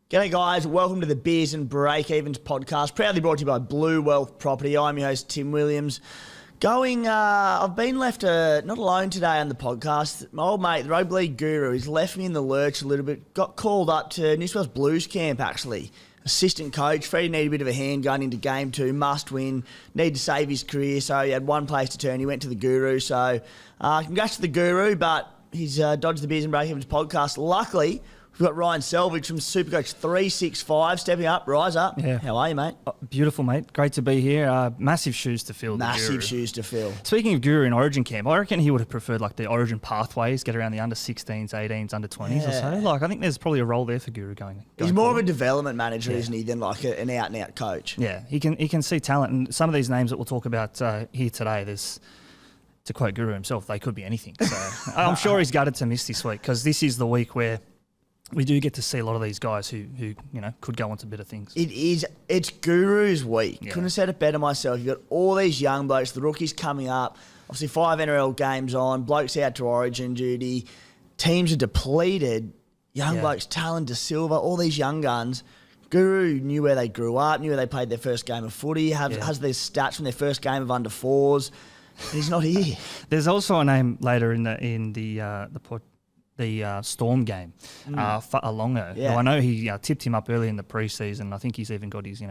G'day guys, welcome to the Beers and Break Evens podcast, proudly brought to you by Blue Wealth Property. I'm your host, Tim Williams. I've been left not alone today on the podcast. My old mate, the Rugby League guru, he's left me in the lurch a little bit. Got called up to New South Wales Blues camp, actually. Assistant coach, Freddie needed a bit of a hand going into game 2, must win, need to save his career, so he had one place to turn. He went to the guru, so congrats to the guru, but he's dodged the Beers and Break Evens podcast. Luckily, we've got Ryan Selvage from Supercoach 365 stepping up. Rise up. Yeah. How are you, mate? Oh, beautiful, mate. Great to be here. Massive shoes to fill. Massive shoes to fill. Speaking of Guru in Origin camp, I reckon he would have preferred like the Origin pathways, get around the under 16s, 18s, under 20s or so. Like I think there's probably a role there for Guru going He's more forward. of a development manager, isn't he, than like an out-and-out coach. Yeah, he can see talent, and some of these names that we'll talk about here today, there's, to quote Guru himself, they could be anything. So I'm sure he's gutted to miss this week because this is the week where we do get to see a lot of these guys who could go on to better things. It's Guru's week. Yeah. Couldn't have said it better myself. You've got all these young blokes, the rookies coming up, obviously 5 NRL games on, blokes out to Origin duty, teams are depleted, young blokes, Talon, De Silva, all these young guns. Guru knew where they grew up, knew where they played their first game of footy, has their stats from their first game of under 4s, and he's not here. There's also a name later in the Storm game, Alongo. Yeah. Now, I know he tipped him up early in the preseason. I think he's even got his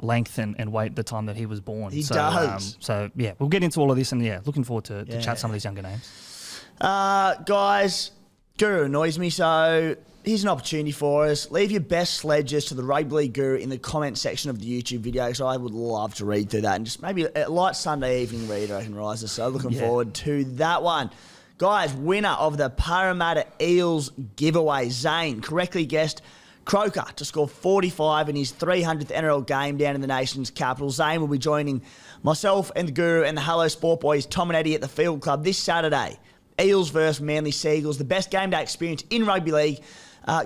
length and weight at the time that he was born. He does. So yeah, we'll get into all of this, and looking forward to chat some of these younger names. Guys, Guru annoys me, so here's an opportunity for us. Leave your best sledges to the Rugby League Guru in the comment section of the YouTube video, because I would love to read through that, and just maybe a light Sunday evening read, I can rise us. So looking forward to that one. Guys, winner of the Parramatta Eels giveaway, Zane, correctly guessed Croker to score 45 in his 300th NRL game down in the nation's capital. Zane will be joining myself and the Guru and the Hello Sport boys, Tom and Eddie, at the Field Club this Saturday. Eels versus Manly Seagulls, the best game day experience in Rugby League.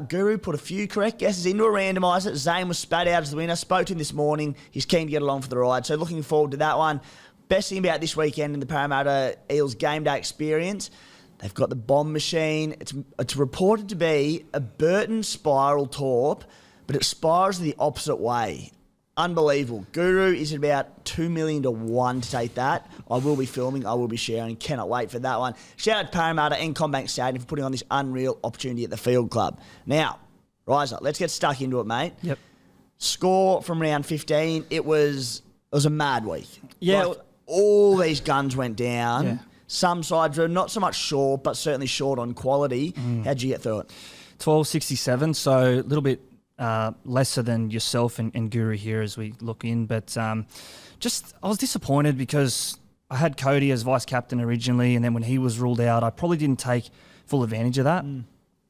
Guru put a few correct guesses into a randomiser. Zane was spat out as the winner. Spoke to him this morning. He's keen to get along for the ride, so looking forward to that one. Best thing about this weekend in the Parramatta Eels game day experience, they've got the bomb machine. It's reported to be a Burton spiral torp, but it spirals the opposite way. Unbelievable. Guru is about 2 million to 1 to take that. I will be filming. I will be sharing. Cannot wait for that one. Shout out to Parramatta and Combank Stadium for putting on this unreal opportunity at the Field Club. Now, rise up. Let's get stuck into it, mate. Yep. Score from round 15. It was a mad week. Yeah. Like, all these guns went down. Yeah. Some sides were not so much short, but certainly short on quality. How'd you get through it? 12.67, so a little bit lesser than yourself and Guru here as we look in. But I was disappointed because I had Cody as vice captain originally, and then when he was ruled out, I probably didn't take full advantage of that.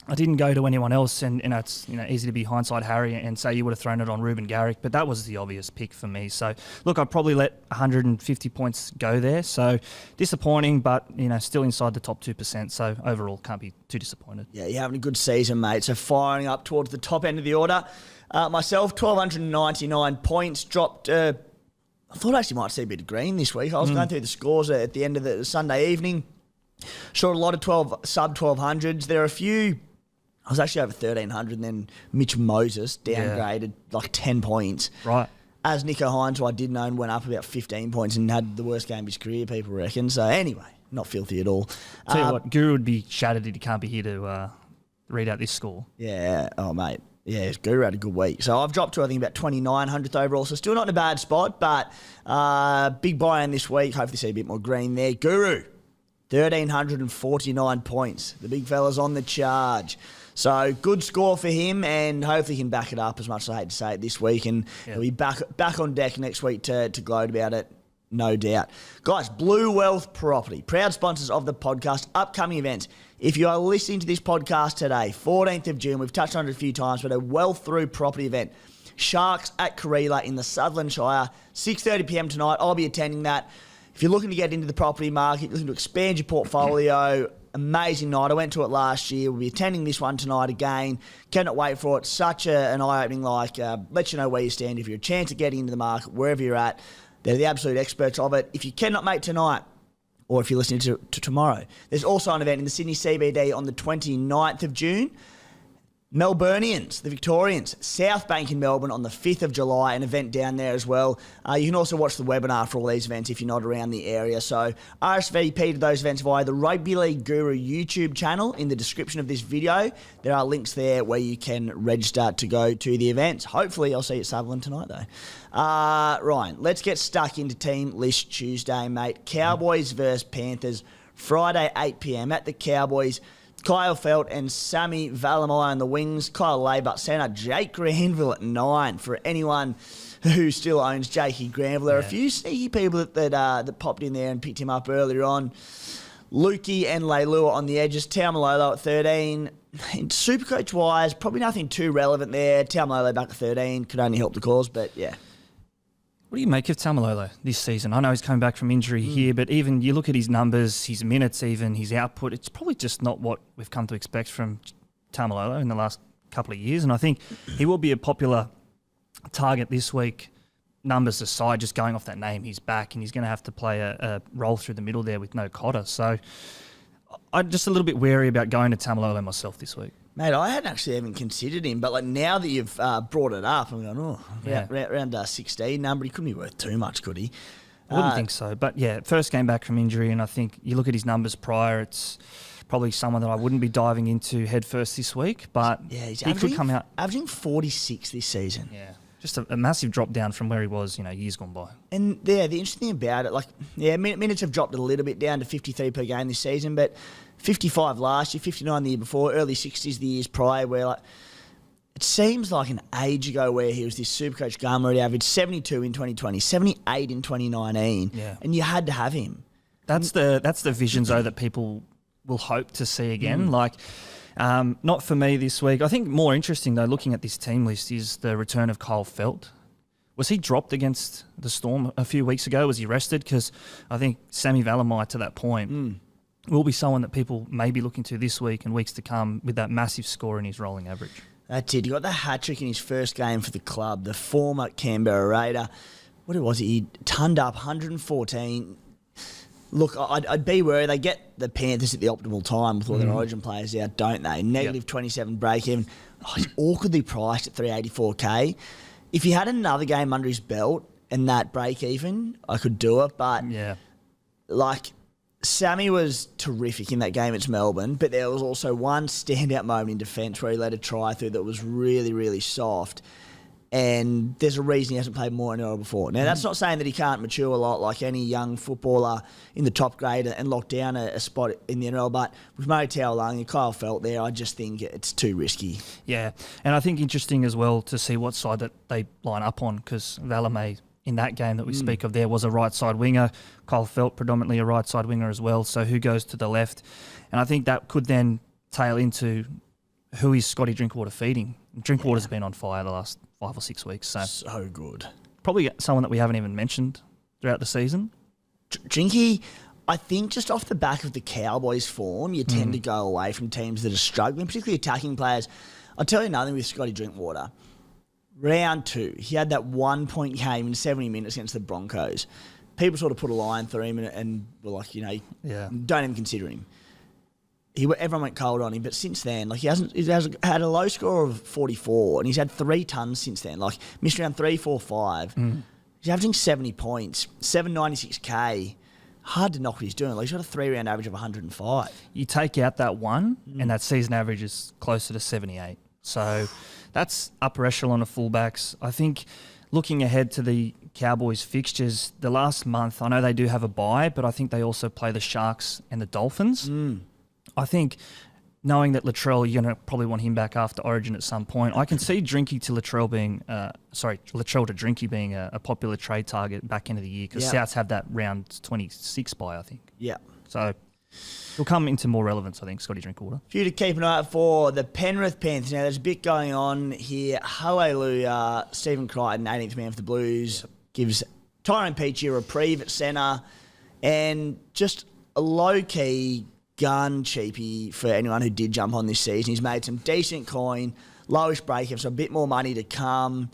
I didn't go to anyone else, and it's easy to be hindsight Harry and say you would have thrown it on Ruben Garrick, but that was the obvious pick for me. So look, I probably let 150 points go there. So disappointing, but still inside the top 2%. So overall, can't be too disappointed. Yeah, you're having a good season, mate. So firing up towards the top end of the order. Myself, 1,299 points, dropped. I thought I actually might see a bit of green this week. I was going through the scores at the end of the Sunday evening. Short a lot of sub-1200s. There are a few. I was actually over 1,300, and then Mitch Moses downgraded like 10 points. Right. As Nicho Hynes, who I did know, went up about 15 points and had the worst game of his career, people reckon. So anyway, not filthy at all. Tell you what, Guru would be shattered if he can't be here to read out this score. Yeah. Oh, mate. Yeah, Guru had a good week. So I've dropped to, I think, about 2,900th overall. So still not in a bad spot, but big buy-in this week. Hopefully see a bit more green there. Guru, 1,349 points. The big fella's on the charge. So good score for him, and hopefully he can back it up, as much as I hate to say it, this week. And he'll be back on deck next week to gloat about it, no doubt. Guys, Blue Wealth Property, proud sponsors of the podcast, upcoming events. If you are listening to this podcast today, 14th of June, we've touched on it a few times, but a Wealth Through property event. Sharks at Kareela in the Sutherland Shire, 6:30 p.m. tonight. I'll be attending that. If you're looking to get into the property market, looking to expand your portfolio, amazing night. I went to it last year. We'll be attending this one tonight again. Cannot wait for it. Such an eye-opening, let you know where you stand. If you're a chance of getting into the market, wherever you're at, they're the absolute experts of it. If you cannot make tonight, or if you're listening to tomorrow, there's also an event in the Sydney CBD on the 29th of June. Melburnians, the Victorians, South Bank in Melbourne on the 5th of July, an event down there as well. You can also watch the webinar for all these events if you're not around the area. So RSVP to those events via the Rugby League Guru YouTube channel in the description of this video. There are links there where you can register to go to the events. Hopefully I'll see you at Sutherland tonight though. Ryan, let's get stuck into Team List Tuesday, mate. Cowboys versus Panthers, Friday 8 p.m. at the Cowboys. Kyle Felt and Sammy Valemai on the wings. Kyle Laybutt centre. Jake Granville at 9 for anyone who still owns Jakey Granville. There are a few sneaky people that popped in there and picked him up earlier on. Lukey and Leilua on the edges. Taumalolo at 13. In Supercoach-wise, probably nothing too relevant there. Taumalolo back at 13. Could only help the cause, but yeah. What do you make of Taumalolo this season? I know he's coming back from injury here, but even you look at his numbers, his minutes even, his output, it's probably just not what we've come to expect from Taumalolo in the last couple of years. And I think he will be a popular target this week, numbers aside, just going off that name. He's back and he's going to have to play a role through the middle there with no Cotter. So I'm just a little bit wary about going to Taumalolo myself this week. Mate, I hadn't actually even considered him, but like now that you've brought it up, I'm going, round 16 number, he couldn't be worth too much, could he? I wouldn't think so. But yeah, first game back from injury, and I think you look at his numbers prior, it's probably someone that I wouldn't be diving into head first this week, but he could come out. Averaging 46 this season. Yeah. Just a massive drop down from where he was, years gone by. And the interesting thing about it, minutes have dropped a little bit down to 53 per game this season, but 55 last year, 59 the year before, early 60s the years prior, where it seems like an age ago where he was this Supercoach gun where he averaged 72 in 2020, 78 in 2019, and you had to have him. That's the visions though that people will hope to see again. Not for me this week. I think more interesting, though, looking at this team list, is the return of Kyle Felt. Was he dropped against the Storm a few weeks ago? Was he rested? Because I think Sammy Valemai, to that point, will be someone that people may be looking to this week and weeks to come with that massive score in his rolling average. That's it. He got the hat-trick in his first game for the club, the former Canberra Raider. What was it? He turned up 114. Look, I'd be worried. They get the Panthers at the optimal time with all their Origin players out, don't they? Negative 27 break-even. He's awkwardly priced at 384K. If he had another game under his belt and that break-even, I could do it. But, Sammy was terrific in that game at Melbourne, but there was also one standout moment in defence where he let a try through that was really, really soft. And there's a reason he hasn't played more NRL before. Now, that's not saying that he can't mature a lot like any young footballer in the top grade and lock down a spot in the NRL. But with Murray Taulagi and Kyle Felt there, I just think it's too risky. Yeah, and I think interesting as well to see what side that they line up on, because Valemai in that game that we speak of there was a right side winger. Kyle Felt predominantly a right side winger as well. So who goes to the left? And I think that could then tail into who is Scotty Drinkwater feeding. Drinkwater's been on fire the last 5 or 6 weeks. So good. Probably someone that we haven't even mentioned throughout the season. Drinky, I think just off the back of the Cowboys' form, you tend to go away from teams that are struggling, particularly attacking players. I'll tell you another with Scotty Drinkwater. Round 2, he had that 1 point game in 70 minutes against the Broncos. People sort of put a line through him and were like, don't even consider him. Everyone went cold on him, but since then, he has had a low score of 44, and he's had 3 tons since then. Missed round 3, 4, 5. He's averaging 70 points, 796K. Hard to knock what he's doing. He's got a 3-round average of 105. You take out that one, and that season average is closer to 78. So that's upper echelon of fullbacks. I think looking ahead to the Cowboys fixtures, the last month, I know they do have a bye, but I think they also play the Sharks and the Dolphins. I think knowing that Latrell, you're going to probably want him back after Origin at some point. I can see Latrell to Drinky being a popular trade target back into the year because Souths have that round 26 bye, I think. Yeah. So he'll come into more relevance, I think, Scotty Drinkwater. For you to keep an eye out for the Penrith Panthers. Now, there's a bit going on here. Hallelujah. Stephen Crichton, 18th man for the Blues, gives Tyrone Peachy a reprieve at centre, and just a low-key gun cheapie for anyone who did jump on this season. He's made some decent coin, lowish break-up, so a bit more money to come.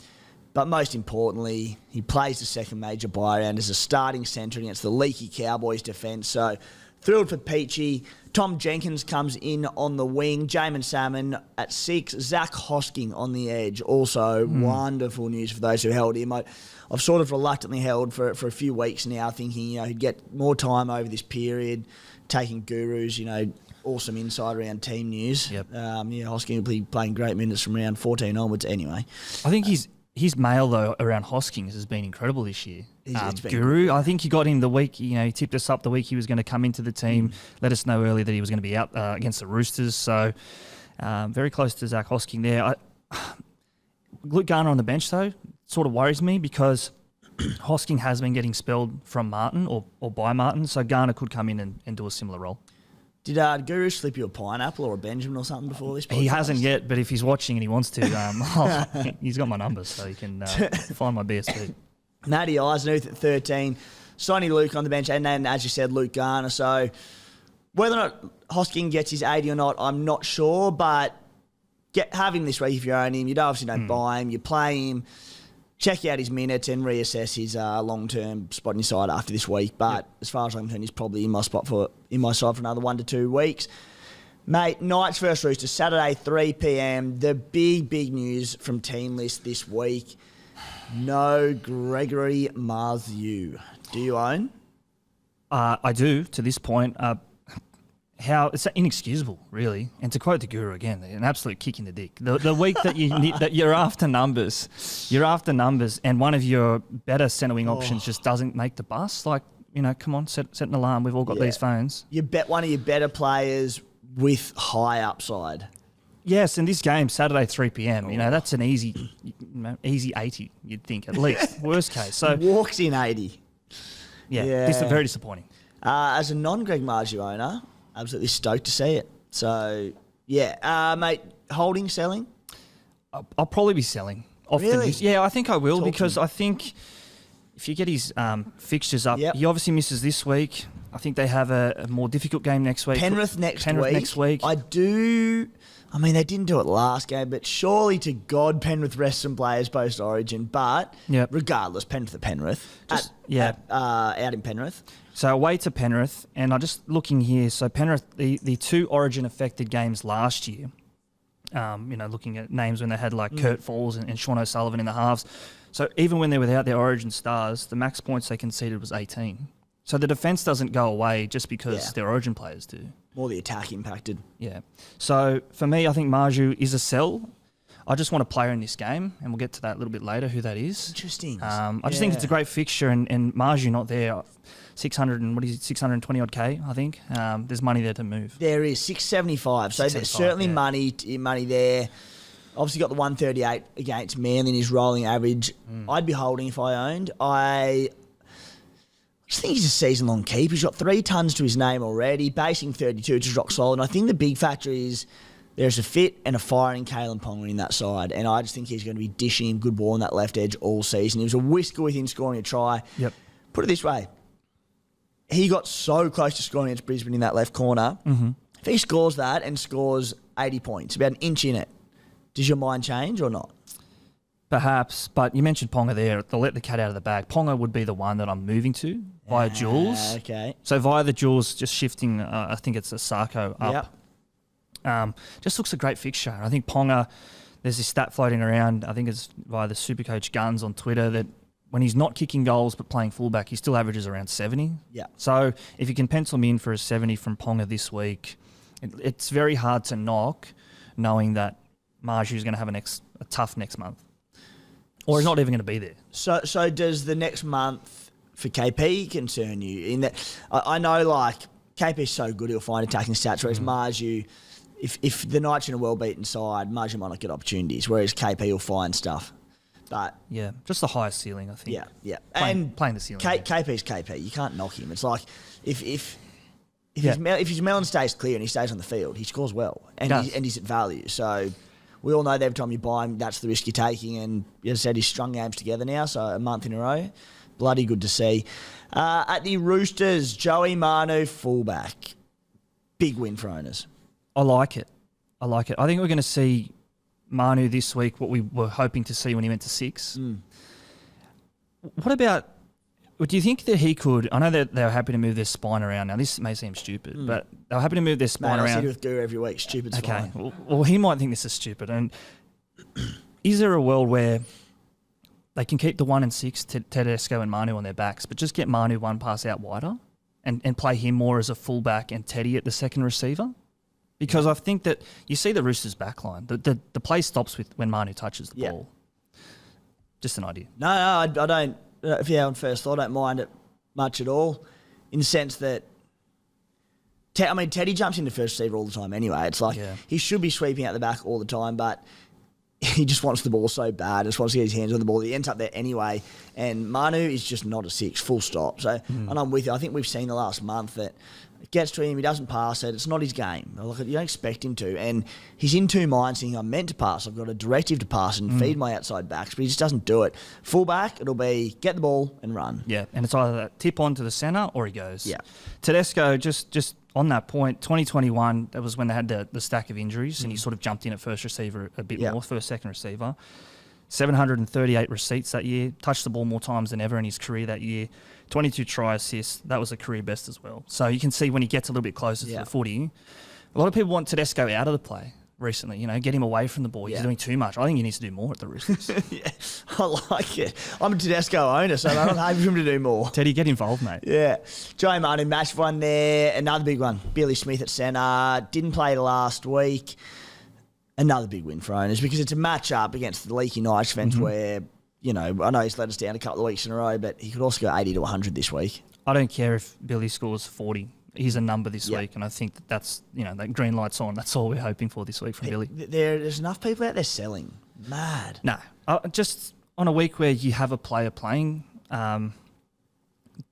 But most importantly, he plays the second major buy round as a starting centre against the leaky Cowboys defence. So Thrilled for Peachy. Tom Jenkins comes in on the wing. Jamin Salmon at 6. Zach Hosking on the edge. Also, wonderful news for those who held him. I've sort of reluctantly held for a few weeks now, thinking he'd get more time over this period, taking Guru's awesome inside around team news. Yep. Hosking will be playing great minutes from round 14 onwards anyway. I think his mail, though, around Hoskins has been incredible this year. It's been Guru, good. I think he got him the week, he tipped us up the week he was going to come into the team, let us know early that he was going to be out against the Roosters. So very close to Zach Hosking there. Luke Garner on the bench, though, sort of worries me because Hosking has been getting spelled from Martin or by Martin, so Garner could come in and do a similar role. Did Guru slip you a pineapple or a Benjamin or something before this podcast? He hasn't yet, but if he's watching and he wants to, he's got my numbers, so he can find my BSP. Matty Eisenhuth at 13. Sonny Luke on the bench, and then, as you said, Luke Garner. So whether or not Hosking gets his 80 or not, I'm not sure, but have him this week if you own him. You obviously don't buy him. You play him, check out his minutes and reassess his long-term spot in your side after this week. But as far as I'm concerned, he's probably in my side for another 1 to 2 weeks. Mate, Knights versus Roosters, Saturday, 3 p.m. The big news from Team List this week. No Gregory Marzhew. Do you own? I do, to this point. It's inexcusable, really. And to quote the Guru again, an absolute kick in the dick. The week that you're after numbers, and one of your better centre wing options just doesn't make the bus. Like, come on, set an alarm. We've all got these phones. You bet one of your better players with high upside. Yes, in this game, Saturday, 3 p.m., that's an easy 80, you'd think, at least. Worst case. So walks in 80. Yeah. This is very disappointing. As a non-Greg Marzhew owner, absolutely stoked to see it. So, mate, holding, selling? I'll probably be selling. Really? Yeah, I think I will because I think if you get his fixtures up, he obviously misses this week. I think they have a more difficult game next week. Penrith next week. They didn't do it last game, but surely to God, Penrith rest some players post-Origin. But regardless, Penrith at Penrith. Out in Penrith. So away to Penrith, and I'm just looking here. So Penrith, the 2 Origin-affected games last year, looking at names when they had like Kurt Falls and Sean O'Sullivan in the halves. So even when they're without their Origin stars, the max points they conceded was 18. So the defence doesn't go away just because their Origin players do. More the attack impacted. Yeah. So for me, I think Marzhew is a sell. I just want a player in this game, and we'll get to that a little bit later, who that is. Interesting. I just think it's a great fixture, and Marzhew not there. 620 odd K, I think. There's money there to move. There is 675. So there's certainly money there. Obviously got the 138 against Manly in his rolling average. I'd be holding if I owned. I just think he's a season-long keep. He's got 3 tons to his name already, basing 32, which is rock solid. And I think the big factor is there's a fit and a fire in Kalen Ponga in that side. And I just think he's going to be dishing him good ball on that left edge all season. He was a whisker with him scoring a try. Yep. Put it this way. He got so close to scoring against Brisbane in that left corner. Mm-hmm. If he scores that and scores 80 points, about an inch in it, does your mind change or not? Perhaps, but you mentioned Ponga there. They'll let the cat out of the bag. Ponga would be the one that I'm moving to via Jules. Okay. So via the Jules, just shifting, I think it's a Sarko up. Yep. Just looks a great fixture. I think Ponga, there's this stat floating around, I think it's via the Supercoach Guns on Twitter, that when he's not kicking goals but playing fullback, he still averages around 70. Yeah. So if you can pencil me in for a 70 from Ponga this week, it's very hard to knock, knowing that Marzhew is going to have a tough next month. Or he's not even going to be there. So does the next month for KP concern you? In that, I know like KP's so good he'll find attacking stats, whereas Marzhew, if the Knights are in a well-beaten side, Marzhew might not get opportunities, whereas KP will find stuff. But yeah, just the highest ceiling, I think. Yeah. Playing the ceiling. KP's KP. You can't knock him. It's like if his melon stays clear and he stays on the field, he scores well and he's at value. So we all know that every time you buy him, that's the risk you're taking. And as I said, he's strung games together now, so a month in a row. Bloody good to see. At the Roosters, Joey Manu, fullback. Big win for owners. I like it. I think we're going to see Manu this week, what we were hoping to see when he went to 6. What about do you think that he could? I know that they were happy to move their spine around. Now, this may seem stupid, but they were happy to move their spine Mate, I around. sit with Guru every week. Stupid's fine. Okay. Well, he might think this is stupid. And is there a world where they can keep the 1 and 6, Tedesco and Manu on their backs, but just get Manu one pass out wider and play him more as a fullback and Teddy at the second receiver? Because I think that you see the Roosters' backline. The play stops when Manu touches the ball. Just an idea. No, I don't. If you're on first thought, I don't mind it much at all, in the sense that Teddy jumps into first receiver all the time anyway. It's like he should be sweeping out the back all the time, but he just wants the ball so bad, just wants to get his hands on the ball. He ends up there anyway, and Manu is just not a 6, full stop. So, and I'm with you. I think we've seen the last month that it gets to him, he doesn't pass it, it's not his game. Like, you don't expect him to. And he's in two minds thinking, I'm meant to pass, I've got a directive to pass and feed my outside backs, but he just doesn't do it. Fullback, it'll be get the ball and run. Yeah, and it's either that tip on to the centre or he goes. Yeah. Tedesco, just on that point, 2021, that was when they had the stack of injuries and he sort of jumped in at first receiver a bit more, first, second receiver. 738 receipts that year, touched the ball more times than ever in his career that year. 22 try assists, that was a career best as well. So you can see when he gets a little bit closer to the footy, a lot of people want Tedesco out of the play recently, get him away from the ball. He's doing too much. I think he needs to do more at the Roosters. I like it. I'm a Tedesco owner, so I'm happy for him to do more. Teddy, get involved, mate. Yeah. Joey Manu, match one there. Another big one. Billy Smith at centre. Didn't play last week. Another big win for owners because it's a match-up against the Leaky Knights fence where, I know he's let us down a couple of weeks in a row, but he could also go 80 to 100 this week. I don't care if Billy scores 40. He's a number this week, and I think that's, that green light's on. That's all we're hoping for this week from Billy. There's enough people out there selling. Mad. No. Just on a week where you have a player playing, to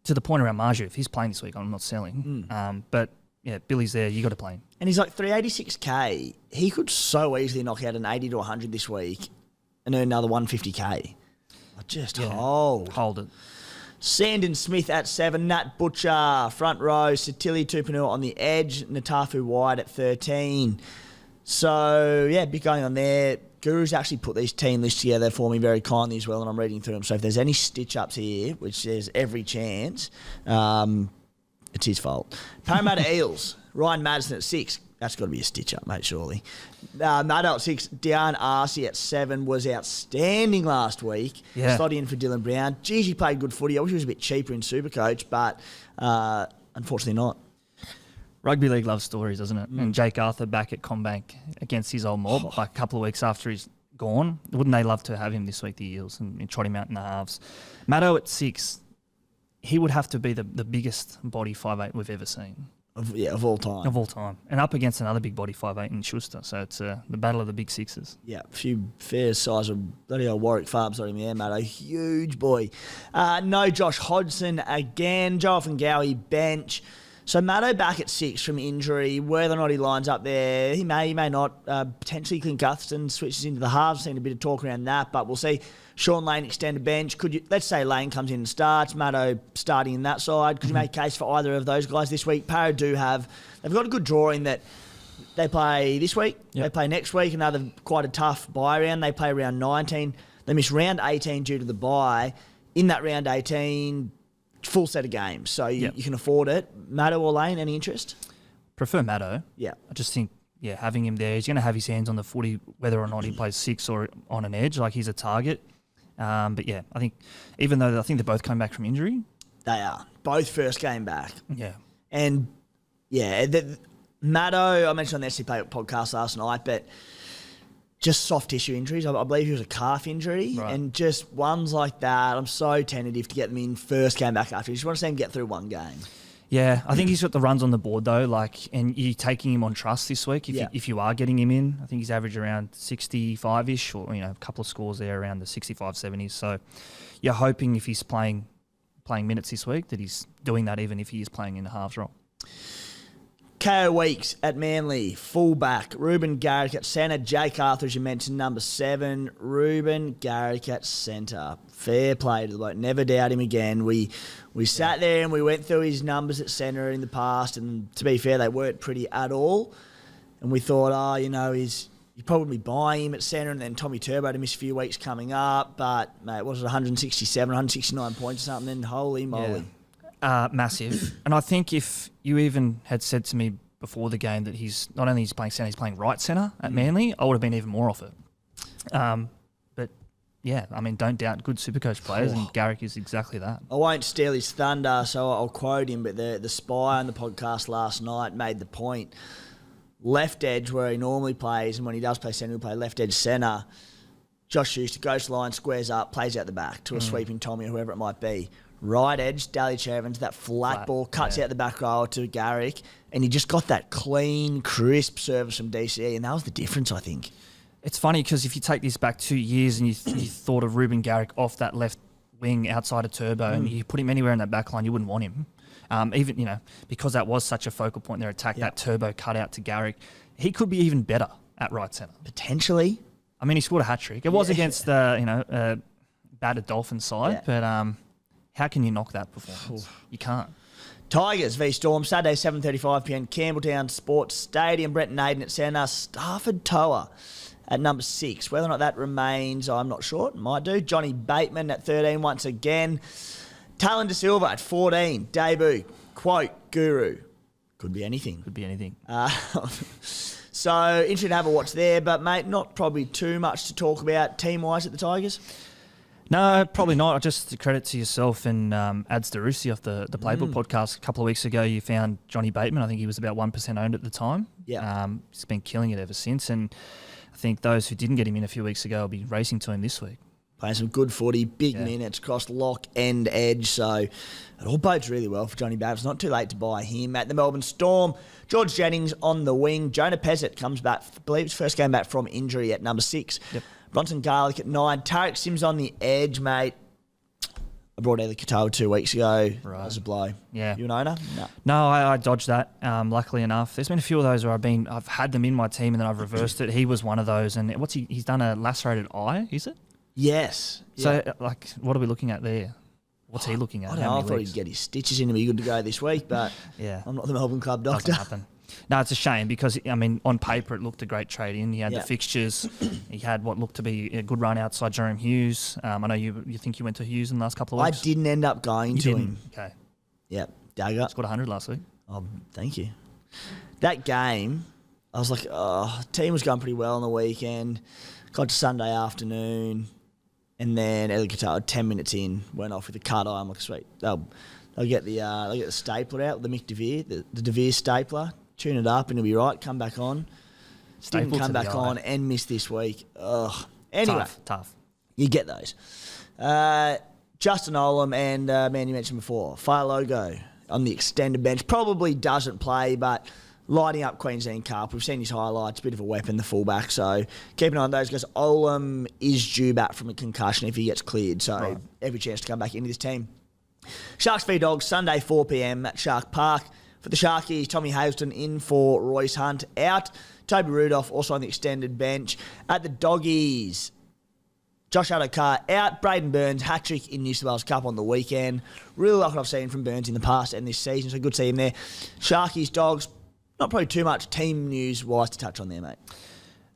the point around Marju, if he's playing this week, I'm not selling. But, yeah, Billy's there. You got to play him. And he's like 386K. He could so easily knock out an 80 to 100 this week and earn another 150K. Just hold it. Sandon Smith at 7, Nat Butcher, front row, Satili Tupanua on the edge, Natafu wide at 13. So, yeah, big going on there. Guru's actually put these team lists together for me very kindly as well, and I'm reading through them. So if there's any stitch-ups here, which there's every chance, it's his fault. Parramatta Eels, Ryan Madison at 6. That's got to be a stitch-up, mate, surely. Maddo at 6, Dion Arcee at 7 was outstanding last week. Yeah. Slotting in for Dylan Brown. Geez, he played good footy. I wish he was a bit cheaper in Supercoach, but unfortunately not. Rugby league loves stories, doesn't it? And Jake Arthur back at Combank against his old mob, like a couple of weeks after he's gone. Wouldn't they love to have him this week, the Eels, and trot him out in the halves? Maddo at 6, he would have to be the biggest body 5'8" we've ever seen. Of all time. Of all time. And up against another big body 5'8" in Schuster. So it's the battle of the big sixes. Yeah, a few fair size of bloody old Warwick Farbs on him there, mate. A huge boy. No Josh Hodgson again. Joel Fingowie bench. So Maddo back at 6 from injury. Whether or not he lines up there, he may not. Potentially Clint Gutherson switches into the halves. Seen a bit of talk around that, but we'll see. Sean Lane extend a bench. Let's say Lane comes in and starts, Maddo starting in that side. Could you make a case for either of those guys this week? Parra they've got a good draw in that they play this week, they play next week, another quite a tough bye round. They play round 19. They miss round 18 due to the bye. In that round 18, full set of games. So you can afford it. Maddo or Lane, any interest? Prefer Maddo. Yeah. I just think, having him there, he's going to have his hands on the footy, whether or not he plays 6 or on an edge, like he's a target. But yeah, I think even though I think they're both coming back from injury. They are. Both first game back. Yeah. And Maddo, I mentioned on the SC Play podcast last night, but just soft tissue injuries. I believe he was a calf injury. Right. And just ones like that, I'm so tentative to get them in first game back after. You just want to see him get through one game. Yeah, I think he's got the runs on the board though, and you're taking him on trust this week if you are getting him in. I think he's averaged around 65-ish or, a couple of scores there around the 65, 70s. So you're hoping if he's playing minutes this week that he's doing that even if he is playing in the halves role. KO Weeks at Manly, fullback. Ruben Garrick at centre. Jake Arthur, as you mentioned, number 7. Ruben Garrick at centre. Fair play to the bloke. Never doubt him again. We sat there and we went through his numbers at centre in the past, and to be fair, they weren't pretty at all. And we thought, he's you probably buy him at centre, and then Tommy Turbo to miss a few weeks coming up. But, mate, what was it, 167, 169 points or something? And holy moly. Yeah. Massive. And I think if you even had said to me before the game that he's not only playing centre, he's playing right centre at Manly, I would have been even more off it. But, yeah, I mean, don't doubt good Supercoach players, and Garrick is exactly that. I won't steal his thunder, so I'll quote him, but the Spy on the podcast last night made the point. Left edge where he normally plays, and when he does play centre, he'll play left edge centre. Josh Schuster goes to the line, squares up, plays out the back to a sweeping Tommy or whoever it might be. Right edge, Dalich Evans, that flat ball, cuts out the back row to Garrick, and he just got that clean, crisp service from DCE, and that was the difference, I think. It's funny because if you take this back 2 years and you thought of Ruben Garrick off that left wing outside of Turbo and you put him anywhere in that back line, you wouldn't want him. Even, because that was such a focal point in their attack, that Turbo cut out to Garrick, he could be even better at right centre. Potentially. I mean, he scored a hat-trick. It was against the, battered Dolphins side, but how can you knock that performance? You can't. Tigers v Storm, Saturday, 7:35pm, Campbelltown Sports Stadium. Brett Naden at centre, Stafford Toa at number 6. Whether or not that remains, I'm not sure. It might do. Johnny Bateman at 13 once again. Talon De Silva at 14. Debut. Quote, Guru. Could be anything. Could be anything. So, interesting to have a watch there, but, mate, not probably too much to talk about team-wise at the Tigers. No, probably not. Just a credit to yourself and Ads Darusi off the Playbook podcast. A couple of weeks ago, you found Johnny Bateman. I think he was about 1% owned at the time. Yeah. He's been killing it ever since, and I think those who didn't get him in a few weeks ago will be racing to him this week. Playing some good footy, big minutes across lock and edge. So it all bodes really well for Johnny Bateman. It's not too late to buy him. At the Melbourne Storm, George Jennings on the wing. Jonah Pezzett comes back, I believe it's first game back from injury at number 6. Yep. Bronson Garlick at 9. Tarek Sims on the edge, mate. I brought Eli Katoa 2 weeks ago. Right. That was a blow. Yeah. You an owner? No, I dodged that, luckily enough. There's been a few of those where I've had them in my team and then I've reversed it. He was one of those. And he's done a lacerated eye, is it? Yes. So, what are we looking at there? What's he looking at? I don't know. I thought he'd get his stitches in and be good to go this week, but I'm not the Melbourne Club doctor. Doesn't happen. No, it's a shame because, I mean, on paper it looked a great trade in. He had the fixtures. He had what looked to be a good run outside Jerome Hughes. I know you think you went to Hughes in the last couple of weeks. I didn't end up going to him. Okay. Yep. Dagger. Scored 100 last week. Oh, thank you. That game, I was like, team was going pretty well on the weekend. Got to Sunday afternoon, and then Eli Katoa 10 minutes in went off with a cut eye. I'm like, sweet. They'll get the stapler out, the Mick DeVere, the DeVere stapler. Tune it up and it'll be right. Come back on. Didn't come back on and miss this week. Ugh. Anyway. Tough. You get those. Justin Olam and man you mentioned before, Fire Logo on the extended bench. Probably doesn't play, but lighting up Queensland Cup. We've seen his highlights. Bit of a weapon, the fullback. So keep an eye on those guys. Olam is due back from a concussion if he gets cleared. So every chance to come back into this team. Sharks v Dogs, Sunday 4pm at Shark Park. For the Sharkies, Tommy Hazelton in for Royce Hunt out. Toby Rudolph also on the extended bench. At the Doggies, Josh Adokar out. Braden Burns, hat-trick in New South Wales Cup on the weekend. Really like what I've seen from Burns in the past and this season, so good to see him there. Sharkies, Dogs, not probably too much team news-wise to touch on there, mate.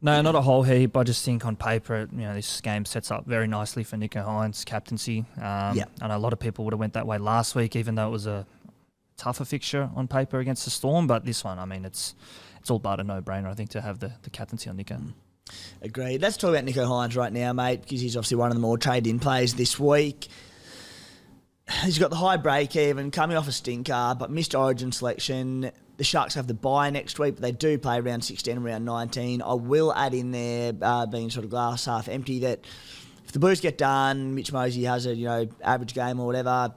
No, not a whole heap. I just think on paper, this game sets up very nicely for Nicho Hynes' captaincy. I know a lot of people would have went that way last week, even though it was a tougher fixture on paper against the Storm, but this one, I mean, it's all but a no-brainer, I think, to have the captaincy on Nicho. Agreed. Let's talk about Nicho Hynes right now, mate, because he's obviously one of the more traded-in players this week. He's got the high break-even, coming off a stinker, but missed Origin selection. The Sharks have the bye next week, but they do play round 16 and round 19. I will add in there, being sort of glass half empty, that if the Blues get done, Mitch Mosey has a average game or whatever,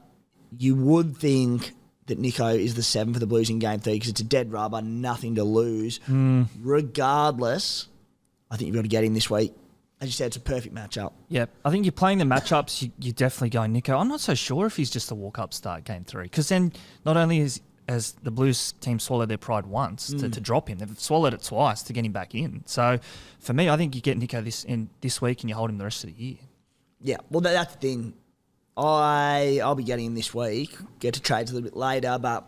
you would think that Nicho is the 7 for the Blues in game 3 because it's a dead rubber, nothing to lose. Regardless, I think you've got to get him this week. As you said, it's a perfect matchup. Yep. I think you're playing the matchups, you're definitely going Nicho. I'm not so sure if he's just a walk-up start game 3 because then not only has the Blues team swallowed their pride once to drop him, they've swallowed it twice to get him back in. So for me, I think you get Nicho this week and you hold him the rest of the year. Yeah, well, that's the thing. I'll be getting him this week. Get to trades a little bit later, but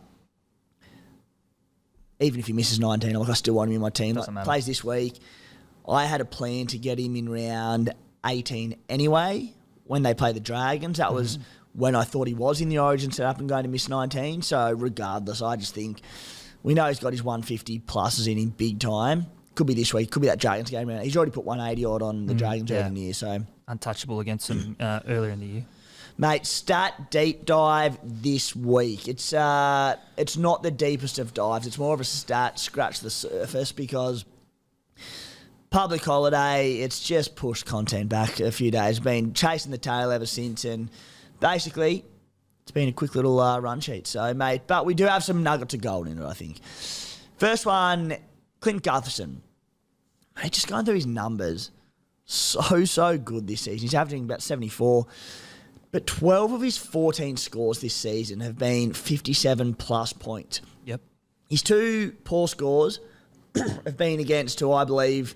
even if he misses 19, I still want him in my team. Doesn't matter. Plays this week. I had a plan to get him in round 18 anyway when they play the Dragons. That was when I thought he was in the Origin setup and going to miss 19. So regardless, I just think we know he's got his 150 pluses in him big time. Could be this week, could be that Dragons game around. He's already put 180 odd on the Dragons earlier in the year. So untouchable against them earlier in the year. Mate, stat deep dive this week. It's not the deepest of dives. It's more of a stat scratch the surface because public holiday, it's just pushed content back a few days. Been chasing the tail ever since, and basically it's been a quick little run sheet. So, mate, but we do have some nuggets of gold in it, I think. First one, Clint Gutherson. Mate, just going through his numbers, so good this season. He's averaging about 74. But 12 of his 14 scores this season have been 57-plus points. Yep. His two poor scores have been against who I believe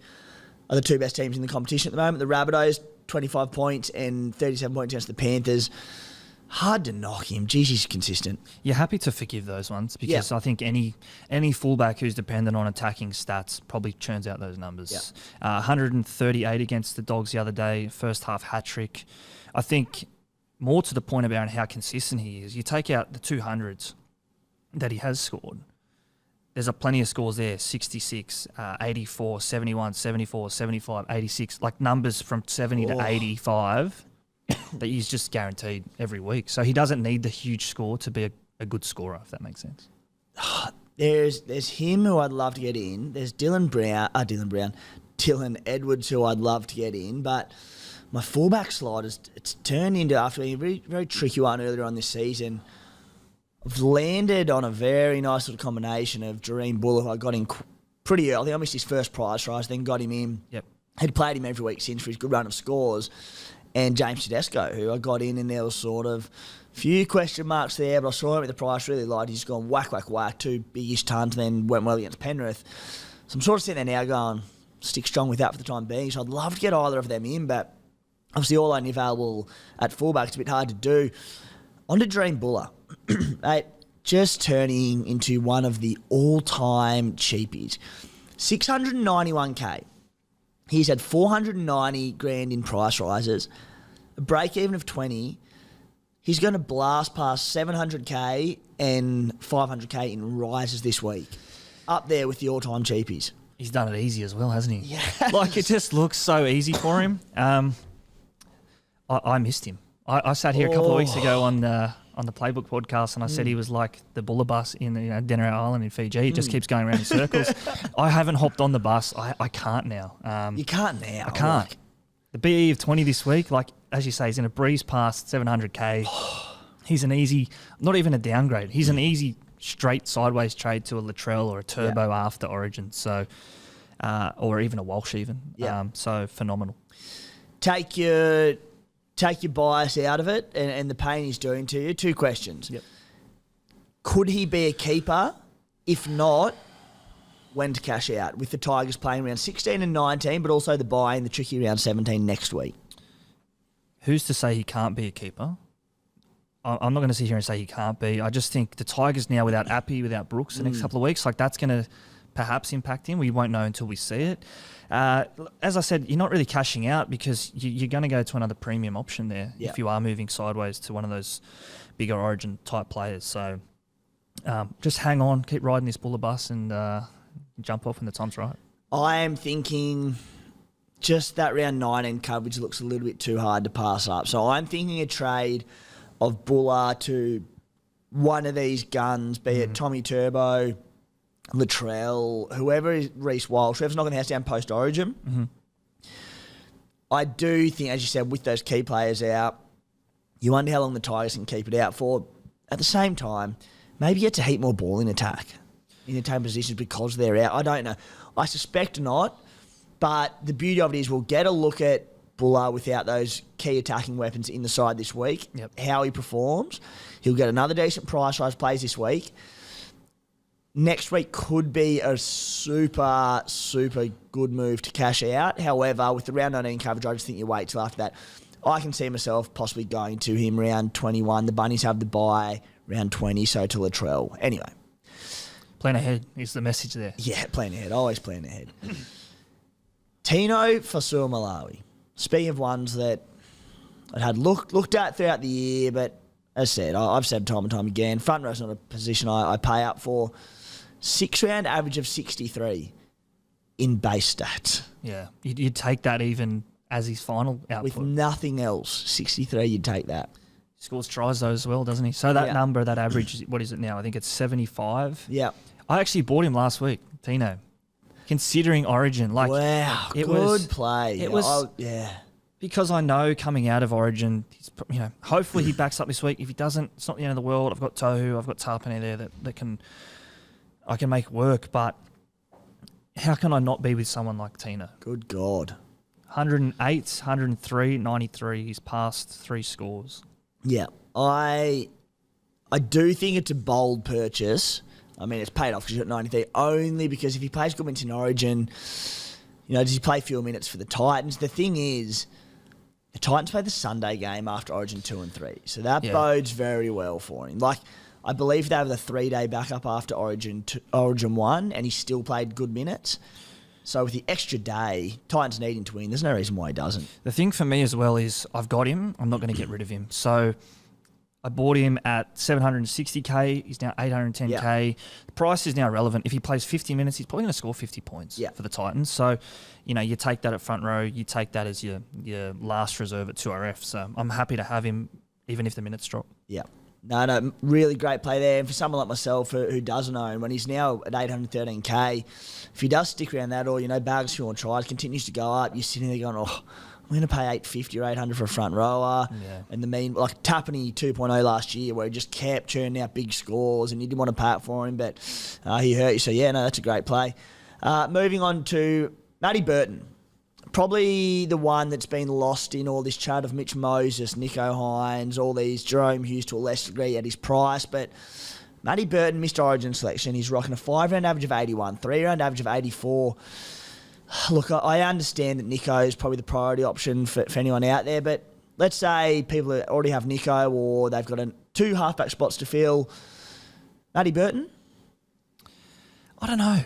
are the two best teams in the competition at the moment. The Rabbitohs, 25 points and 37 points against the Panthers. Hard to knock him. Geez, he's consistent. You're happy to forgive those ones because I think any fullback who's dependent on attacking stats probably churns out those numbers. 138 against the Dogs the other day, first half hat-trick. I think more to the point about how consistent he is, you take out the 200s that he has scored. There's plenty of scores there, 66, 84, 71, 74, 75, 86, like numbers from 70 to 85 that he's just guaranteed every week. So he doesn't need the huge score to be a good scorer, if that makes sense. There's him who I'd love to get in. There's Dylan Edwards who I'd love to get in, but my fullback slot it's turned into, after being a very, very tricky one earlier on this season, I've landed on a very nice little combination of Jareem Buller, who I got in pretty early. I missed his first prize rise, then got him in. Yep. Had played him every week since for his good run of scores. And James Tedesco, who I got in, and there was sort of a few question marks there, but I saw him at the price, really liked. He's gone whack, 2 big-ish tons, and then went well against Penrith. So I'm sort of sitting there now going, stick strong with that for the time being. So I'd love to get either of them in, but obviously all only available at fullback. It's a bit hard to do. On to Dream Buller. Mate, just turning into one of the all-time cheapies. 691K. He's had 490 grand in price rises, a break-even of 20. He's going to blast past 700K and 500K in rises this week. Up there with the all-time cheapies. He's done it easy as well, hasn't he? Yeah. Like, it just looks so easy for him. I missed him. I sat here a couple of weeks ago on the Playbook podcast, and I said he was like the Buller bus in Denner Island in Fiji. He just keeps going around in circles. I haven't hopped on the bus. I can't now. You can't now. I can't. The BE of 20 this week, like as you say, he's in a breeze past 700K. He's an easy, not even a downgrade. He's an easy straight sideways trade to a Latrell or a Turbo after Origin. So, or even a Walsh even. Yeah. So phenomenal. Take your bias out of it and the pain he's doing to you. 2 questions. Yep. Could he be a keeper? If not, when to cash out? With the Tigers playing around 16 and 19, but also the bye in the tricky round 17 next week. Who's to say he can't be a keeper? I'm not going to sit here and say he can't be. I just think the Tigers now without Appy, without Brooks the next couple of weeks, like that's going to perhaps impact him. We won't know until we see it. As I said, you're not really cashing out because you're going to go to another premium option there if you are moving sideways to one of those bigger Origin type players. So just hang on, keep riding this Buller bus and jump off when the time's right. I am thinking just that round 19 coverage looks a little bit too hard to pass up. So I'm thinking a trade of Buller to one of these guns, be it Tommy Turbo, Latrell, whoever is Reece Walsh, whoever's knocking the house down post-Origin. Mm-hmm. I do think, as you said, with those key players out, you wonder how long the Tigers can keep it out for. At the same time, maybe get to heap more ball in attack in the team positions because they're out. I don't know. I suspect not, but the beauty of it is we'll get a look at Buller without those key attacking weapons in the side this week, how he performs. He'll get another decent price rise plays this week. Next week could be a super, super good move to cash out. However, with the round 19 coverage, I just think you wait till after that. I can see myself possibly going to him round 21. The Bunnies have the bye round 20, so to Latrell. Anyway. Plan ahead is the message there. Yeah, plan ahead. Always plan ahead. Tino Fasuamalawi. Speaking of ones that I had looked at throughout the year, but as I said, I've said time and time again, front row's not a position I pay up for. 6-round average of 63 in base stats. Yeah, you'd take that even as his final output. With nothing else, 63, you'd take that. He scores tries though as well, doesn't he? So that number, that average, what is it now? I think it's 75. Yeah. I actually bought him last week, Tino. Considering Origin, like wow, good play. It was, because I know coming out of Origin, hopefully he backs up this week. If he doesn't, it's not the end of the world. I've got Tohu, I've got Tarpane there that I can make work. But how can I not be with someone like Tino? Good God, 108, 103, 93. He's passed 3 scores. Yeah, I do think it's a bold purchase. I mean, it's paid off because you've got 93, only because if he plays good minutes in Origin, does he play fewer minutes for the Titans? The thing is, the Titans play the Sunday game after Origin 2 and 3, so that bodes very well for him. Like, I believe they have the 3-day backup after Origin 1, and he still played good minutes. So with the extra day, Titans need him to win. There's no reason why he doesn't. The thing for me as well is I've got him. I'm not going to get rid of him. So I bought him at 760K. He's now 810K. Yep. The price is now relevant. If he plays 50 minutes, he's probably going to score 50 points for the Titans. So, you take that at front row. You take that as your last reserve at 2RF. So I'm happy to have him even if the minutes drop. Yeah. No, really great play there. And for someone like myself who doesn't own, when he's now at 813K, if he does stick around that or, bags a few more tries, continues to go up, you're sitting there going, I'm going to pay $850 or $800 for a front rower. Yeah. And like Tapani 2.0 last year, where he just kept churning out big scores and you didn't want to pay it for him, but he hurt you. So, that's a great play. Moving on to Matty Burton. Probably the one that's been lost in all this chat of Mitch Moses, Nicho Hynes, all these, Jerome Hughes to a less degree at his price. But Matty Burton, Mr. Origin selection, he's rocking a 5-round average of 81, 3-round average of 84. Look, I understand that Nicho is probably the priority option for anyone out there, but let's say people already have Nicho or they've got 2 halfback spots to fill. Matty Burton? I don't know.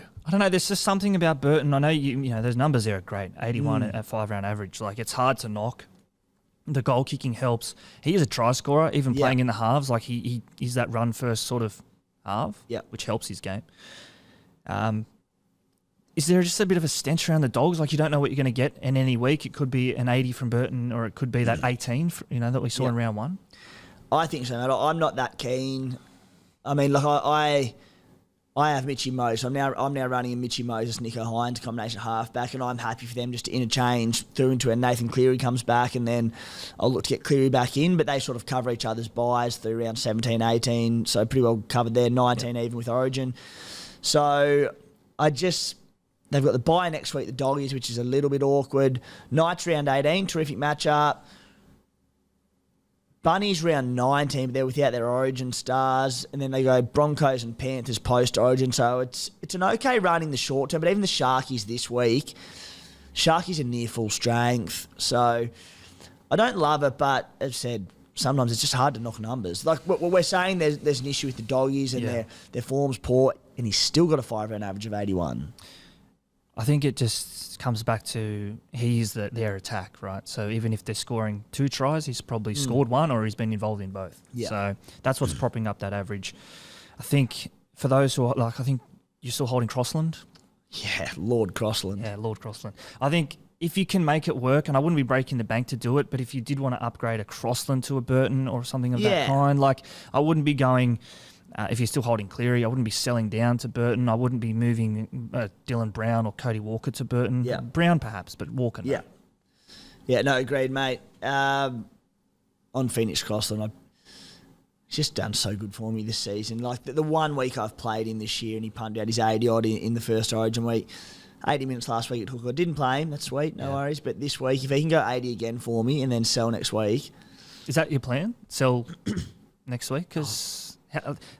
There's just something about Burton. I know those numbers there are great. 81 at 5-round average. Like, it's hard to knock. The goal kicking helps. He is a try scorer, even playing in the halves. Like, he's that run first sort of half, which helps his game. Is there just a bit of a stench around the Dogs? Like, you don't know what you're going to get in any week. It could be an 80 from Burton, or it could be that 18, that we saw in round 1. I think so, mate. I'm not that keen. I mean, look, I have Mitchy Moses. I'm now running a Mitchy Moses, Nicho Hynes combination halfback, and I'm happy for them just to interchange through into when Nathan Cleary comes back, and then I'll look to get Cleary back in, but they sort of cover each other's buys through around 17, 18, so pretty well covered there, 19 even with Origin. So they've got the bye next week, the Doggies, which is a little bit awkward. Knights round 18, terrific matchup. Bunnies round 19, but they're without their Origin stars. And then they go Broncos and Panthers post-Origin. So it's an okay run in the short term. But even the Sharkies this week, Sharkies are near full strength. So I don't love it, but as I said, sometimes it's just hard to knock numbers. Like what we're saying, there's an issue with the Doggies and their form's poor, and he's still got a 5-round average of 81. I think it just comes back to he's their attack, right? So even if they're scoring 2 tries, he's probably scored 1 or he's been involved in both. Yeah. So that's what's propping up that average. I think for those who are, I think you're still holding Crossland. Yeah, Lord Crossland. Yeah, Lord Crossland. I think if you can make it work, and I wouldn't be breaking the bank to do it, but if you did want to upgrade a Crossland to a Burton or something of that kind, I wouldn't be going... if you're still holding Cleary, I wouldn't be selling down to Burton. I wouldn't be moving Dylan Brown or Cody Walker to Burton. Yeah. Brown perhaps, but Walker no. Yeah. Yeah, no, agreed, mate. On Phoenix Crossland, he's just done so good for me this season. Like the 1 week I've played him this year and he pumped out his 80-odd in the first Origin week. 80 minutes last week at hooker. I didn't play him, that's sweet, no worries. But this week, if he can go 80 again for me and then sell next week. Is that your plan? Sell next week? Because...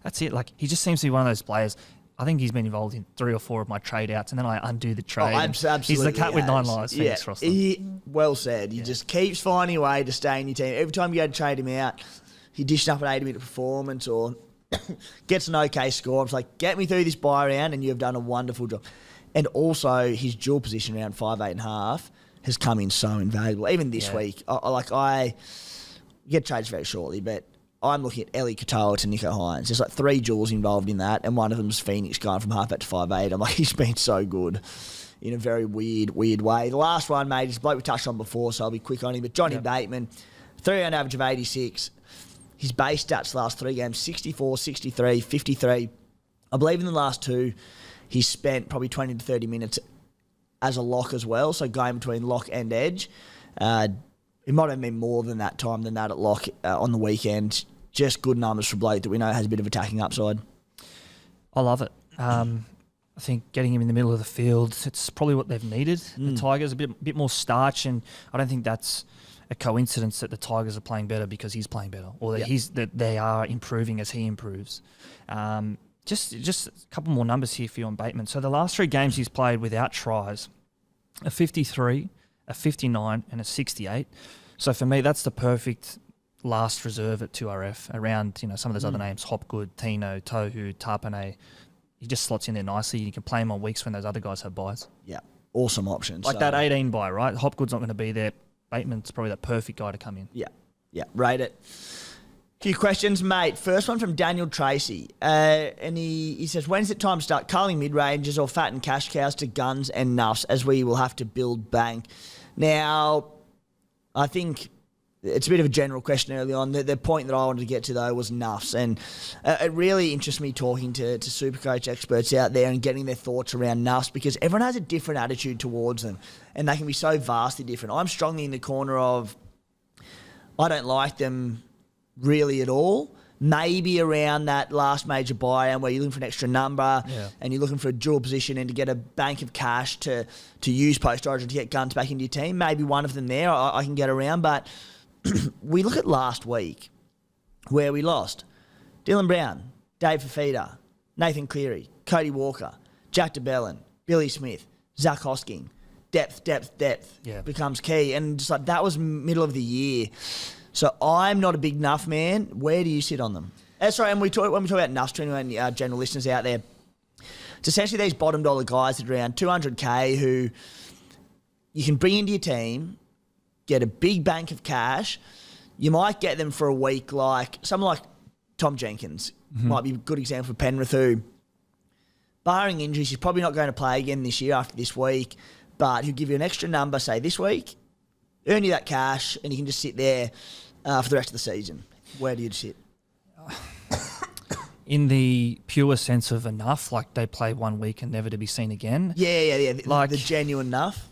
that's it. Like, he just seems to be one of those players. I think he's been involved in 3 or 4 of my trade outs, and then I undo the trade. Absolutely. He's the cat with 9 lives. Yeah, well said. He just keeps finding a way to stay in your team. Every time you go to trade him out, he dishes up an 80-minute performance or gets an okay score. I'm just like, get me through this bye round, and you have done a wonderful job. And also his dual position around 5'8.5" has come in so invaluable. Even this week, I get trades very shortly, but I'm looking at Ellie Katoa to Nicho Hynes. There's like 3 duels involved in that, and one of them's Phoenix going from halfback to 5'8". I'm like, he's been so good in a very weird way. The last one, mate, is a bloke we touched on before, so I'll be quick on him. But Johnny Bateman, 3-round average of 86. His base stats the last 3 games, 64, 63, 53. I believe in the last 2, he's spent probably 20 to 30 minutes as a lock as well, so going between lock and edge. It might have been more than that time than that at lock on the weekend. Just good numbers for Blake that we know has a bit of attacking upside. I love it. I think getting him in the middle of the field, it's probably what they've needed. The Tigers a bit more starch, and I don't think that's a coincidence that the Tigers are playing better because he's playing better, or that they are improving as he improves. Just a couple more numbers here for you on Bateman. So the last 3 games he's played without tries, a 53, a 59, and a 68. So for me, that's the perfect last reserve at 2RF around some of those other names, Hopgood, Tino, Tohu, Tarpanay. He just slots in there nicely. You can play him on weeks when those other guys have buys. Yeah, awesome options. Like that 18 buy, right? Hopgood's not going to be there. Bateman's probably that perfect guy to come in. Yeah, rate it. Few questions, mate. First one from Daniel Tracy. And he says, when's it time to start culling mid-ranges or fatten cash cows to guns and nuffs, as we will have to build bank? Now, I think it's a bit of a general question early on. The point that I wanted to get to, though, was nuffs. And it really interests me talking to Supercoach experts out there and getting their thoughts around nuffs, because everyone has a different attitude towards them, and they can be so vastly different. I'm strongly in the corner of I don't like them really at all. Maybe around that last major buy-in where you're looking for an extra number and you're looking for a dual position and to get a bank of cash to use post-origin to get guns back into your team. Maybe one of them there I can get around. But we look at last week where we lost Dylan Brown, Dave Fafita, Nathan Cleary, Cody Walker, Jack DeBellin, Billy Smith, Zach Hosking. Depth becomes key. And just like that was middle of the year. So I'm not a big nuff man. Where do you sit on them? Sorry, and when we talk about nuffs to anyone, general listeners out there, it's essentially these bottom dollar guys that are around 200K who you can bring into your team, get a big bank of cash. You might get them for a week, like someone like Tom Jenkins might be a good example for Penrith, who, barring injuries, he's probably not going to play again this year after this week, but he'll give you an extra number, say this week, earn you that cash, and you can just sit there for the rest of the season. Where do you sit? In the pure sense of enough, like they play 1 week and never to be seen again. Yeah. Like the genuine enough.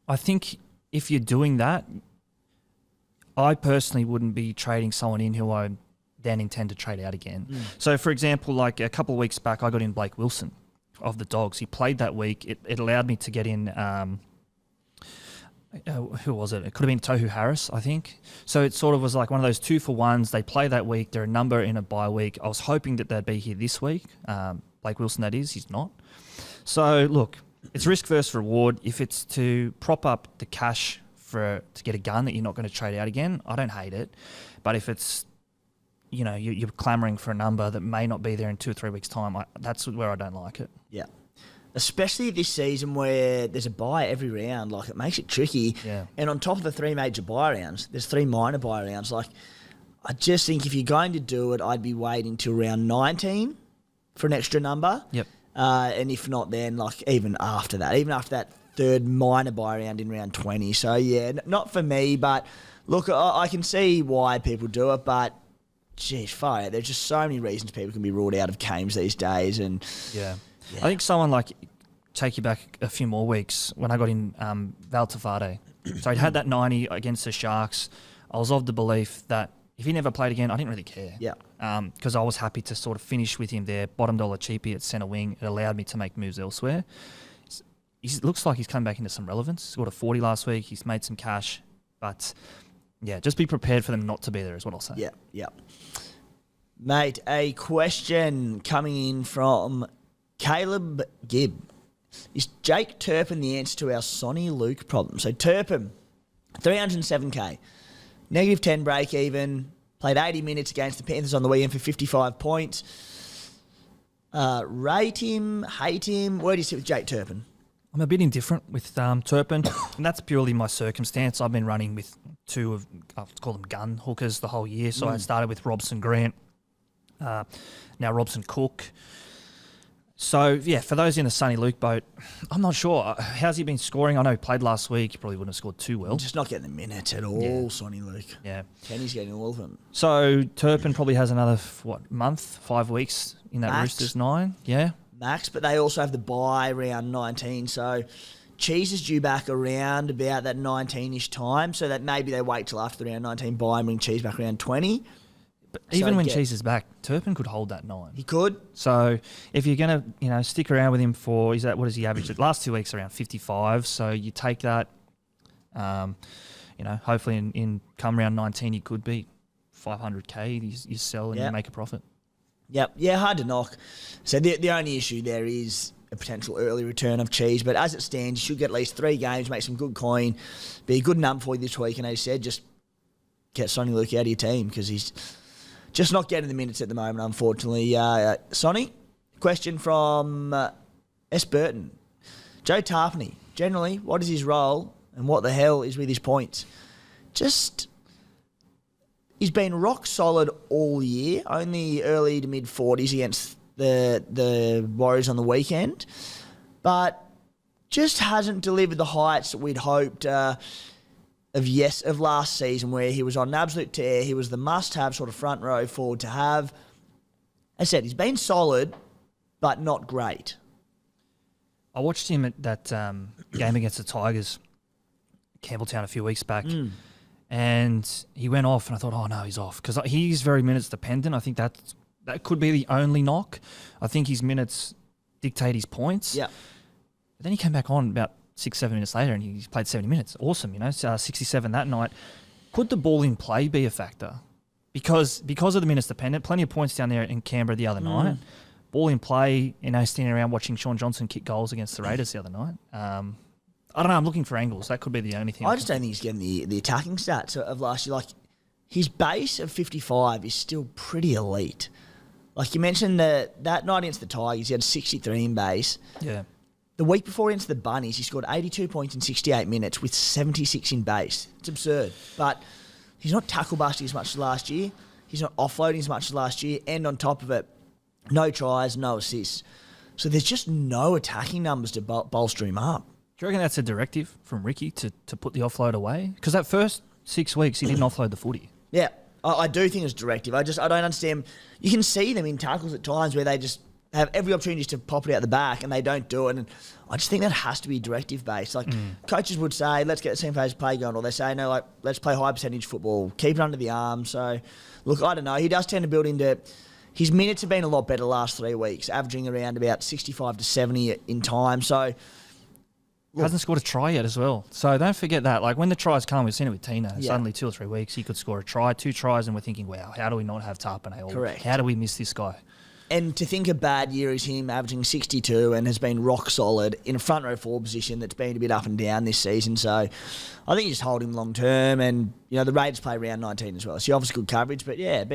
I think if you're doing that, I personally wouldn't be trading someone in who I then intend to trade out again. So, for example, like a couple of weeks back, I got in Blake Wilson of the Dogs. He played that week. It allowed me to get in... who was it? It could have been Tohu Harris, I think. So it sort of was like one of those 2-for-1s. They play that week. They're a number in a bye week. I was hoping that they'd be here this week. Blake Wilson, that is. He's not. So, look, it's risk versus reward. If it's to prop up the cash to get a gun that you're not going to trade out again, I don't hate it. But if it's, you're clamouring for a number that may not be there in 2 or 3 weeks' time, that's where I don't like it. Yeah. Especially this season where there's a bye every round, like it makes it tricky. Yeah. And on top of the 3 major bye rounds, there's 3 minor bye rounds. Like, I just think if you're going to do it, I'd be waiting till round 19 for an extra number. Yep. And if not, then like even after that 3rd minor bye round in round 20. So yeah, not for me. But look, I can see why people do it. But geez, fire! There's just so many reasons people can be ruled out of games these days. And yeah. I think someone like, take you back a few more weeks, when I got in Val Tafade. So he'd had that 90 against the Sharks. I was of the belief that if he never played again, I didn't really care. Yeah. Because I was happy to sort of finish with him there, bottom dollar cheapie at centre wing. It allowed me to make moves elsewhere. He looks like he's come back into some relevance. He scored a 40 last week. He's made some cash. But, yeah, just be prepared for them not to be there is what I'll say. Yeah. Mate, a question coming in from Caleb Gibb. Is Jake Turpin the answer to our Sonny Luke problem? So Turpin, 307K, negative 10 break even, played 80 minutes against the Panthers on the weekend for 55 points. Rate him, hate him. Where do you sit with Jake Turpin? I'm a bit indifferent with Turpin, and that's purely my circumstance. I've been running with two of, I'll call them gun hookers the whole year. So I started with Robson Grant, now Robson Cook. So, yeah, for those in the Sonny Luke boat, I'm not sure. How's he been scoring? I know he played last week. He probably wouldn't have scored too well. Just not getting the minutes at all, Sonny Luke. Yeah. Kenny's getting all of them. So Turpin probably has another, month, 5 weeks in that Max. Roosters 9. Yeah. Max, but they also have the bye round 19, so Cheese is due back around about that 19-ish time, so that maybe they wait till after the round 19 bye and bring Cheese back around 20. But even when Cheese is back, Turpin could hold that 9. He could. So if you're going to, stick around with him for, what does he average? The last 2 weeks around 55, so you take that, hopefully in come round 19 he could be 500K, you sell and you make a profit. Yep. Yeah, hard to knock. So the only issue there is a potential early return of Cheese, but as it stands, you should get at least 3 games, make some good coin, be a good number for you this week, and as you said, just get Sonny Luke out of your team because he's just not getting the minutes at the moment, unfortunately. Sonny, question from S. Burton. Joe Tarpany, generally, what is his role and what the hell is with his points? He's been rock solid all year, only early to mid-40s against the Warriors on the weekend, but just hasn't delivered the heights that we'd hoped of last season, where he was on an absolute tear. He was the must-have sort of front row forward to have. As I said, he's been solid, but not great. I watched him at that game against the Tigers, Campbelltown, a few weeks back. And he went off, and I thought, oh, no, he's off. Because he's very minutes dependent. I think that could be the only knock. I think his minutes dictate his points. Yeah. But then he came back on about 6-7 minutes later, and he played 70 minutes. Awesome, 67 that night. Could the ball in play be a factor? Because of the minutes dependent, plenty of points down there in Canberra the other night. Ball in play, standing around watching Sean Johnson kick goals against the Raiders the other night. I don't know. I'm looking for angles. That could be the only thing. I just don't think he's getting the attacking stats of last year. Like, his base of 55 is still pretty elite. Like you mentioned, that night against the Tigers, he had 63 in base. Yeah. The week before against the Bunnies, he scored 82 points in 68 minutes with 76 in base. It's absurd. But he's not tackle busting as much as last year. He's not offloading as much as last year. And on top of it, no tries, no assists. So there's just no attacking numbers to bolster him up. Do you reckon that's a directive from Ricky to put the offload away? Because that first 6 weeks, he didn't offload the footy. Yeah, I do think it's directive. I don't understand. You can see them in tackles at times where they just have every opportunity to pop it out the back and they don't do it. And I just think that has to be directive based. Like coaches would say, let's get the same phase play going, or they say, no, let's play high percentage football, keep it under the arm. So, look, I don't know. He does tend to build into. His minutes have been a lot better the last 3 weeks, averaging around about 65 to 70 in time. So. Hasn't scored a try yet as well. So don't forget that. Like when the tries come, we've seen it with Tina. Yeah. Suddenly 2 or 3 weeks, he could score a try, 2 tries, and we're thinking, wow, how do we not have Tarpane? Correct. How do we miss this guy? And to think a bad year is him averaging 62 and has been rock solid in a front row forward position that's been a bit up and down this season. So I think you just hold him long term. And, the Raiders play round 19 as well. So obviously good coverage. But, yeah,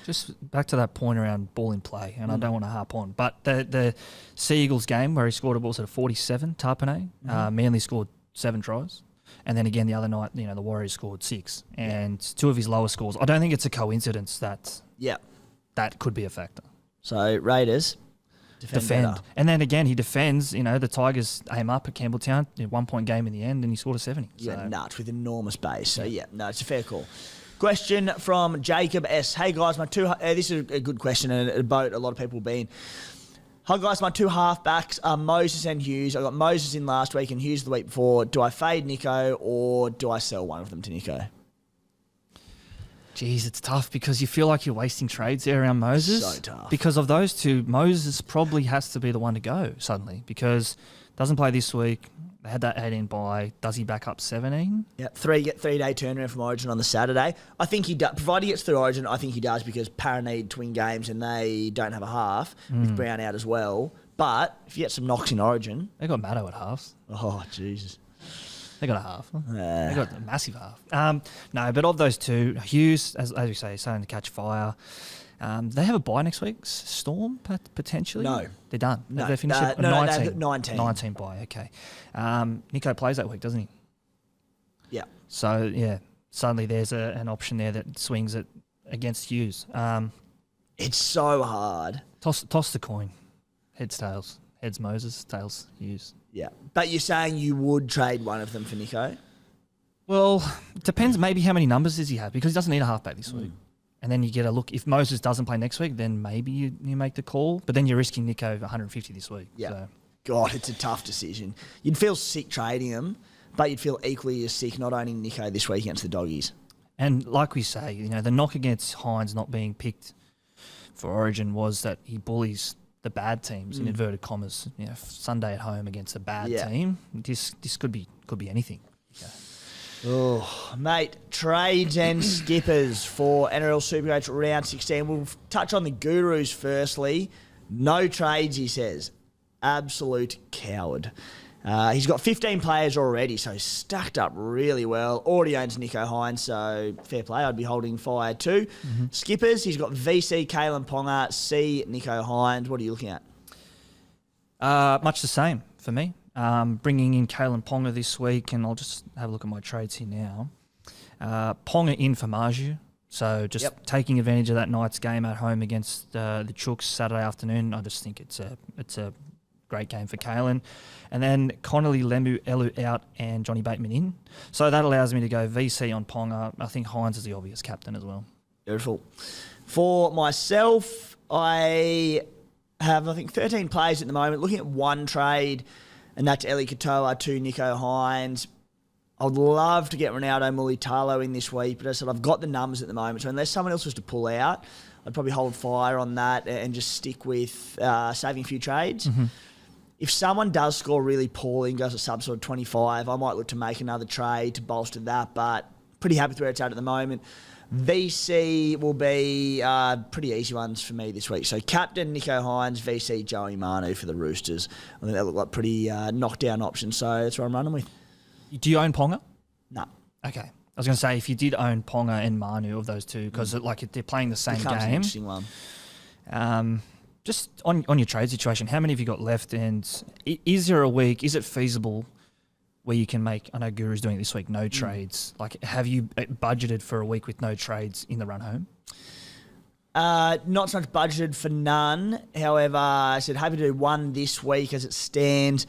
just back to that point around ball in play, and I don't want to harp on, but the Sea Eagles game where he scored a ball at 47, Tarpane, Manly scored 7 tries, and then again the other night, the Warriors scored 6, and 2 of his lowest scores. I don't think it's a coincidence that that could be a factor. So Raiders defend. And then again he defends. The Tigers aim up at Campbelltown, 1-point game in the end, and he scored a 70. Yeah, nuts with enormous base. So it's a fair call. Question from Jacob S. Hey guys, this is a good question and a boat a lot of people will be in. Hi guys, my 2 halfbacks are Moses and Hughes. I got Moses in last week and Hughes the week before. Do I fade Nicho or do I sell one of them to Nicho? Geez, it's tough because you feel like you're wasting trades there around Moses. So tough. Because of those 2, Moses probably has to be the one to go suddenly because doesn't play this week. They had that 18 bye. Does he back up 17? Yeah, 3-day turnaround from Origin on the Saturday. I think he does. Provided he gets through Origin, I think he does because Para need twin games and they don't have a half with Brown out as well. But if you get some knocks in Origin... They got Maddo at halves. Oh, Jesus. They got a half. They got a massive half. No, but of those 2, Hughes, as we say, is starting to catch fire. They have a bye next week. Storm potentially. No, they're done. No, they finished it? no, 19. they've got 19. 19 bye. Okay. Nicho plays that week, doesn't he? Yeah. So yeah, suddenly there's an option there that swings it against Hughes. It's so hard. Toss the coin. Heads, tails. Heads, Moses. Tails, Hughes. Yeah. But you're saying you would trade one of them for Nicho? Well, it depends maybe how many numbers does he have, because he doesn't need a halfback this week. And then you get a look. If Moses doesn't play next week, then maybe you make the call. But then you're risking Nicho 150 this week. Yeah. So. God, it's a tough decision. You'd feel sick trading him, but you'd feel equally as sick not owning Nicho this week against the Doggies. And like we say, the knock against Hynes not being picked for Origin was that he bullies the bad teams, in inverted commas. Sunday at home against a bad team. This could be anything. Yeah. Oh, mate, trades and skippers for NRL Supercoach round 16. We'll touch on the Gurus firstly. No trades, he says. Absolute coward. He's got 15 players already, so he's stacked up really well. Already owns Nicho Hynes, so fair play. I'd be holding fire too. Skippers, he's got VC, Kalen Ponga, C, Nicho Hynes. What are you looking at? Much the same for me. Bringing in Kalen Ponga this week, and I'll just have a look at my trades here now. Ponga in for Marju, so just taking advantage of that night's game at home against the Chooks Saturday afternoon. I just think it's a great game for Kalen. And then Connolly, Lemu, Elu out, and Johnny Bateman in. So that allows me to go VC on Ponga. I think Hynes is the obvious captain as well. Beautiful. For myself, I have, 13 players at the moment. Looking at one trade, and that's Eli Katoa to Nicho Hynes. I would love to get Ronaldo Mulitalo in this week, but as I said, I've got the numbers at the moment. So unless someone else was to pull out, I'd probably hold fire on that and just stick with saving a few trades. If someone does score really poorly and goes a sub sort of 25, I might look to make another trade to bolster that, but pretty happy with where it's at the moment. VC will be pretty easy ones for me this week. So captain Nicho Hynes, VC Joey Manu for the Roosters. I think that look like pretty knockdown options, so that's what I'm running with. Do you own Ponga? No. Okay. I was going to say, if you did own Ponga and Manu of those two, because they're playing the same game. An interesting one. Just on your trade situation, how many have you got left? And is there a week, is it feasible where you can make, I know Guru's doing it this week, no trades. Like, have you budgeted for a week with no trades in the run home? Not so much budgeted for none. However, I said happy to do one this week as it stands.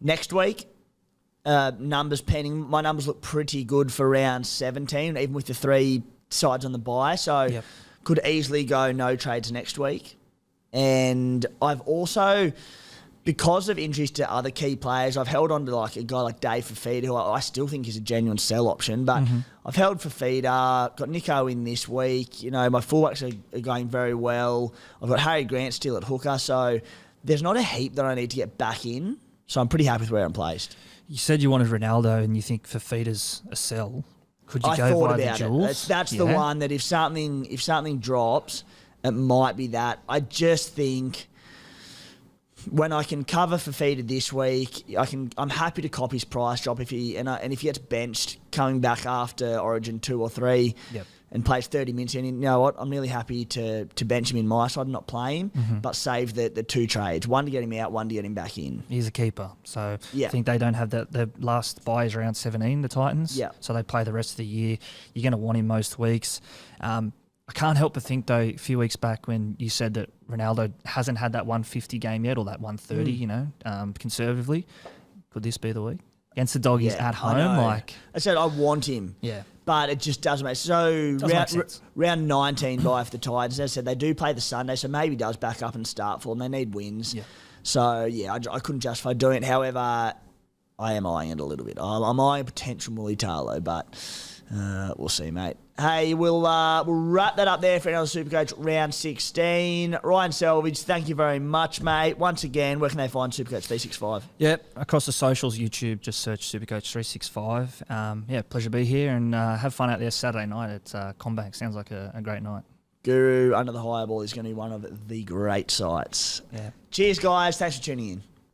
Next week, numbers pending. My numbers look pretty good for round 17, even with the 3 sides on the bye. So could easily go no trades next week. And I've also, because of injuries to other key players, I've held on to like a guy like Dave Fafita, who I still think is a genuine sell option. But I've held Fafita, got Nicho in this week. My fullbacks are going very well. I've got Harry Grant still at hooker. So there's not a heap that I need to get back in. So I'm pretty happy with where I'm placed. You said you wanted Ronaldo and you think Fafita's a sell. Could you go via the Jules? That's the one that if something drops, it might be that. I just think when I can cover Fafita this week, I'm happy to cop his price drop if he gets benched coming back after Origin 2 or 3 and plays 30 minutes in. You know what? I'm really happy to bench him in my side and not play him, but save the 2 trades. One to get him out, one to get him back in. He's a keeper. So I think they don't have the last bye is around 17, the Titans. Yeah. So they play the rest of the year. You're going to want him most weeks. I can't help but think, though, a few weeks back when you said that Ronaldo hasn't had that 150 game yet or that 130, conservatively, could this be the week? Against the Doggies at home? I said I want him. Yeah. But it just doesn't make sense. So round 19 bye for the Titans. As I said, they do play the Sunday, so maybe he does back up and start for them. They need wins. Yeah. So, I couldn't justify doing it. However, I am eyeing it a little bit. I'm eyeing a potential Mulitalo, but we'll see, mate. Hey, we'll wrap that up there for NRL Supercoach round 16. Ryan Selvage, thank you very much, mate. Once again, where can they find Supercoach 365? Yep, across the socials, YouTube, just search Supercoach 365. Pleasure to be here and have fun out there Saturday night at Combank. Sounds like a great night. Guru under the high ball is going to be one of the great sights. Yeah. Cheers, guys. Thanks for tuning in.